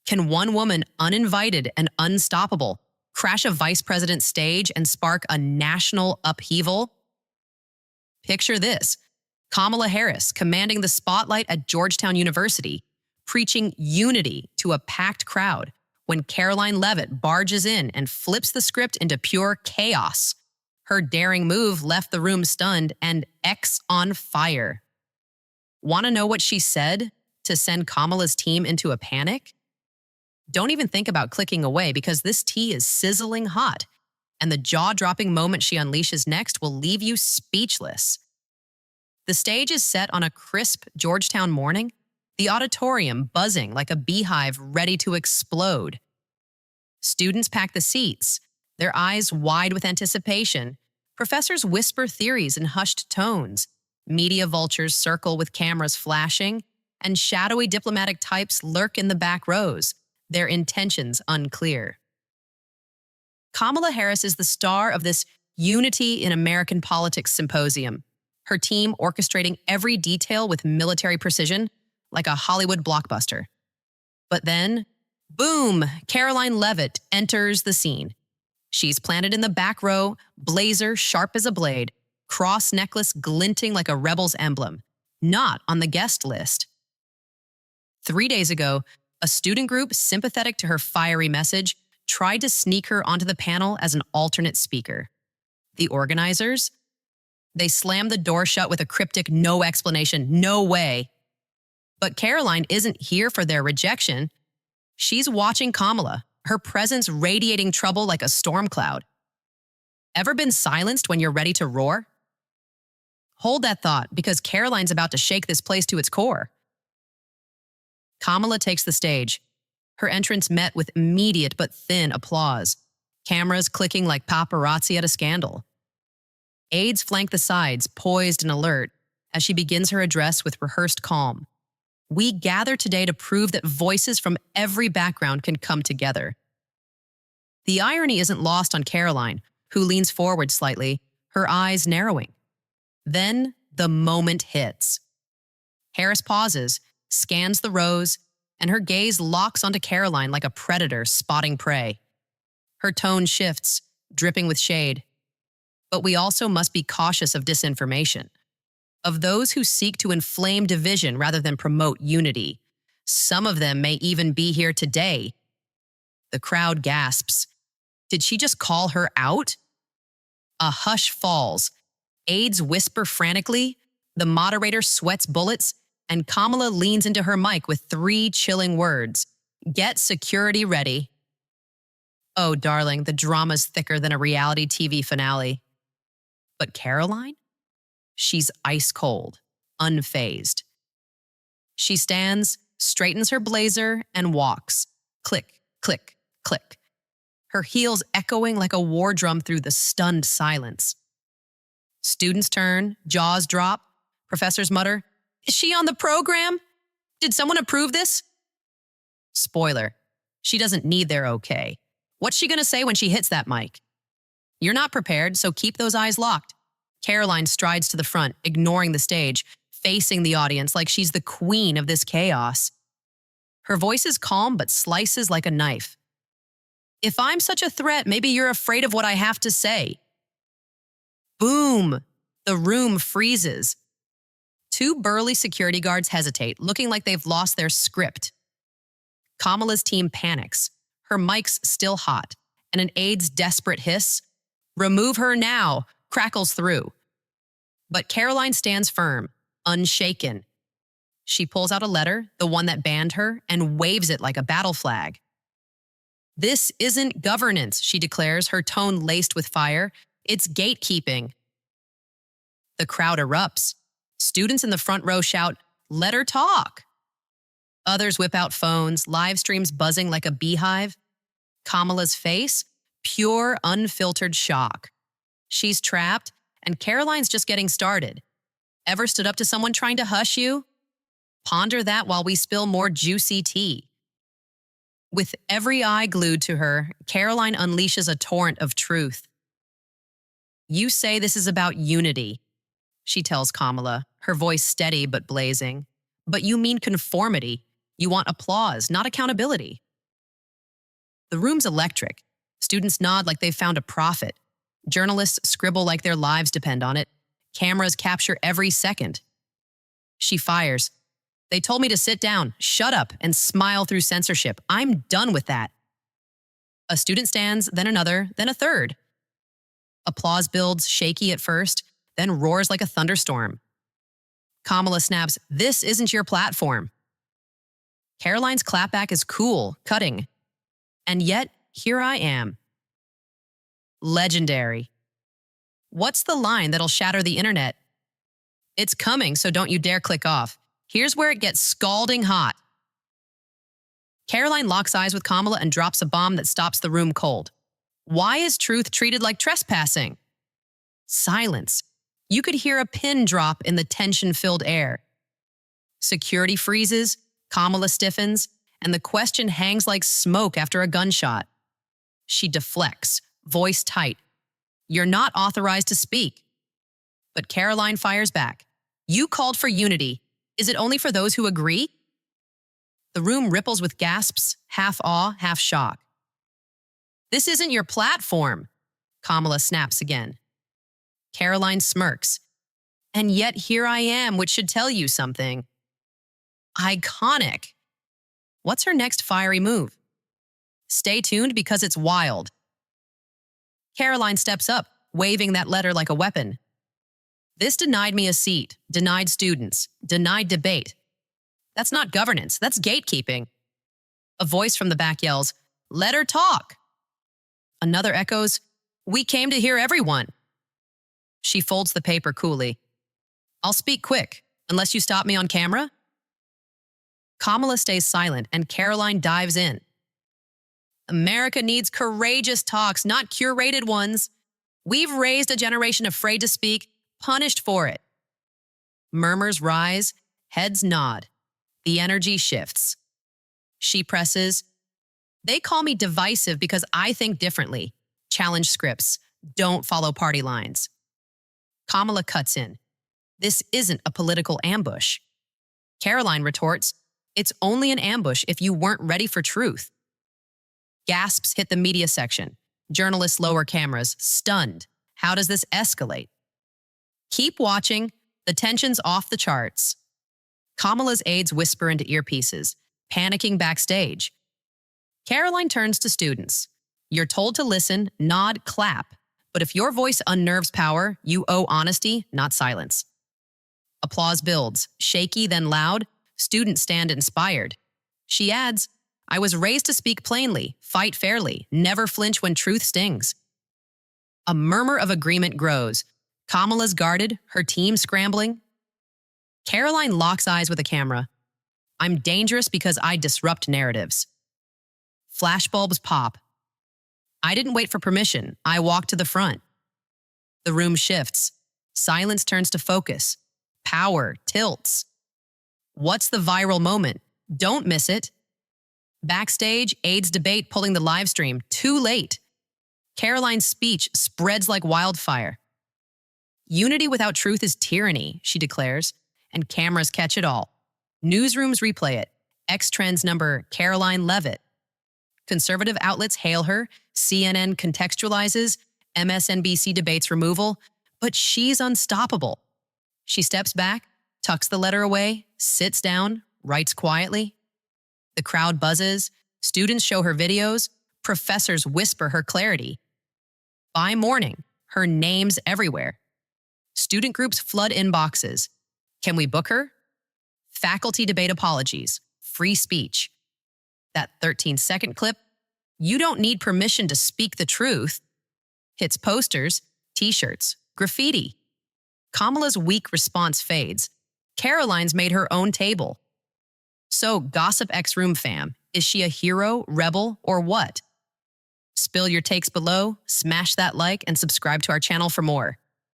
Can one woman, uninvited and unstoppable, crash a vice president's stage and spark a national upheaval? Picture this: Kamala Harris commanding the spotlight at Georgetown University, preaching unity to a packed crowd when Caroline Levit barges in and flips the script into pure chaos. Her daring move left the room stunned and X on fire. Want to know what she said to send Kamala's team into a panic? Don't even think about clicking away because this tea is sizzling hot, and the jaw-dropping moment she unleashes next will leave you speechless. The stage is set on a crisp Georgetown morning, the auditorium buzzing like a beehive ready to explode. Students pack the seats, their eyes wide with anticipation. Professors whisper theories in hushed tones. Media vultures circle with cameras flashing, and shadowy diplomatic types lurk in the back rows, their intentions unclear. Kamala Harris is the star of this Unity in American Politics Symposium, her team orchestrating every detail with military precision, like a Hollywood blockbuster. But then, boom, Caroline Levit enters the scene. She's planted in the back row, blazer sharp as a blade, cross necklace glinting like a rebel's emblem, not on the guest list. 3 days ago, a student group sympathetic to her fiery message tried to sneak her onto the panel as an alternate speaker. The organizers? They slammed the door shut with a cryptic no explanation, no way. But Caroline isn't here for their rejection. She's watching Kamala, her presence radiating trouble like a storm cloud. Ever been silenced when you're ready to roar? Hold that thought, because Caroline's about to shake this place to its core. Kamala takes the stage, her entrance met with immediate but thin applause, cameras clicking like paparazzi at a scandal. Aides flank the sides, poised and alert, as she begins her address with rehearsed calm. We gather today to prove that voices from every background can come together. The irony isn't lost on Caroline, who leans forward slightly, her eyes narrowing. Then the moment hits. Harris pauses, scans the rows, and her gaze locks onto Caroline like a predator spotting prey. Her tone shifts, dripping with shade. But we also must be cautious of disinformation, of those who seek to inflame division rather than promote unity. Some of them may even be here today. The crowd gasps. Did she just call her out? A hush falls. Aides whisper frantically, the moderator sweats bullets, and Kamala leans into her mic with 3 chilling words. Get security ready. Oh, darling, the drama's thicker than a reality TV finale. But Caroline? She's ice cold, unfazed. She stands, straightens her blazer, and walks. Click, click, click. Her heels echoing like a war drum through the stunned silence. Students turn, jaws drop. Professors mutter, "Is she on the program? Did someone approve this?" Spoiler, she doesn't need their okay. What's she gonna say when she hits that mic? You're not prepared, so keep those eyes locked. Caroline strides to the front, ignoring the stage, facing the audience like she's the queen of this chaos. Her voice is calm but slices like a knife. If I'm such a threat, maybe you're afraid of what I have to say. Boom! The room freezes. 2 burly security guards hesitate, looking like they've lost their script. Kamala's team panics, her mic's still hot, and an aide's desperate hiss, "Remove her now," crackles through. But Caroline stands firm, unshaken. She pulls out a letter, the one that banned her, and waves it like a battle flag. "This isn't governance," she declares, her tone laced with fire. "It's gatekeeping." The crowd erupts. Students in the front row shout, "Let her talk." Others whip out phones, live streams buzzing like a beehive. Kamala's face, pure, unfiltered shock. She's trapped, and Caroline's just getting started. Ever stood up to someone trying to hush you? Ponder that while we spill more juicy tea. With every eye glued to her, Caroline unleashes a torrent of truth. "You say this is about unity," she tells Kamala, her voice steady but blazing. "But you mean conformity. You want applause, not accountability. The room's electric. Students nod like they've found a prophet. Journalists scribble like their lives depend on it. Cameras capture every second. She fires. They told me to sit down, shut up, and smile through censorship. I'm done with that. A student stands, then another, then a third. Applause builds, shaky at first, then roars like a thunderstorm. Kamala snaps, "This isn't your platform." Caroline's clapback is cool, cutting. And yet, here I am. Legendary. What's the line that'll shatter the internet? It's coming, so don't you dare click off. Here's where it gets scalding hot. Caroline locks eyes with Kamala and drops a bomb that stops the room cold. Why is truth treated like trespassing? Silence. You could hear a pin drop in the tension-filled air. Security freezes, Kamala stiffens, and the question hangs like smoke after a gunshot. She deflects, voice tight. You're not authorized to speak. But Caroline fires back. You called for unity. Is it only for those who agree? The room ripples with gasps, half awe, half shock. This isn't your platform, Kamala snaps again. Caroline smirks. And yet here I am, which should tell you something. Iconic. What's her next fiery move? Stay tuned because it's wild. Caroline steps up, waving that letter like a weapon. This denied me a seat, denied students, denied debate. That's not governance, that's gatekeeping. A voice from the back yells, "Let her talk." Another echoes, "We came to hear everyone." She folds the paper coolly. "I'll speak quick, unless you stop me on camera." Kamala stays silent and Caroline dives in. America needs courageous talks, not curated ones. We've raised a generation afraid to speak, punished for it. Murmurs rise, heads nod. The energy shifts. She presses. They call me divisive because I think differently. Challenge scripts. Don't follow party lines. Kamala cuts in. This isn't a political ambush. Caroline retorts, it's only an ambush if you weren't ready for truth. Gasps hit the media section. Journalists lower cameras, stunned. How does this escalate? Keep watching. The tension's off the charts. Kamala's aides whisper into earpieces, panicking backstage. Caroline turns to students. You're told to listen, nod, clap. But if your voice unnerves power, you owe honesty, not silence. Applause builds, shaky then loud. Students stand inspired. She adds, I was raised to speak plainly, fight fairly, never flinch when truth stings. A murmur of agreement grows. Kamala's guarded, her team scrambling. Caroline locks eyes with a camera. I'm dangerous because I disrupt narratives. Flashbulbs pop. I didn't wait for permission. I walked to the front. The room shifts. Silence turns to focus. Power tilts. What's the viral moment? Don't miss it. Backstage, aides debate pulling the live stream. Too late. Caroline's speech spreads like wildfire. Unity without truth is tyranny, she declares, and cameras catch it all. Newsrooms replay it. X-Trends number Caroline Levit. Conservative outlets hail her. CNN contextualizes. MSNBC debates removal. But she's unstoppable. She steps back, tucks the letter away, sits down, writes quietly. The crowd buzzes. Students show her videos. Professors whisper her clarity. By morning, her name's everywhere. Student groups flood inboxes. Can we book her? Faculty debate apologies. Free speech. That 13-second clip, you don't need permission to speak the truth, hits posters, t-shirts, graffiti. Kamala's weak response fades. Caroline's made her own table. So, Gossip X Room fam, is she a hero, rebel, or what? Spill your takes below, smash that like, and subscribe to our channel for more.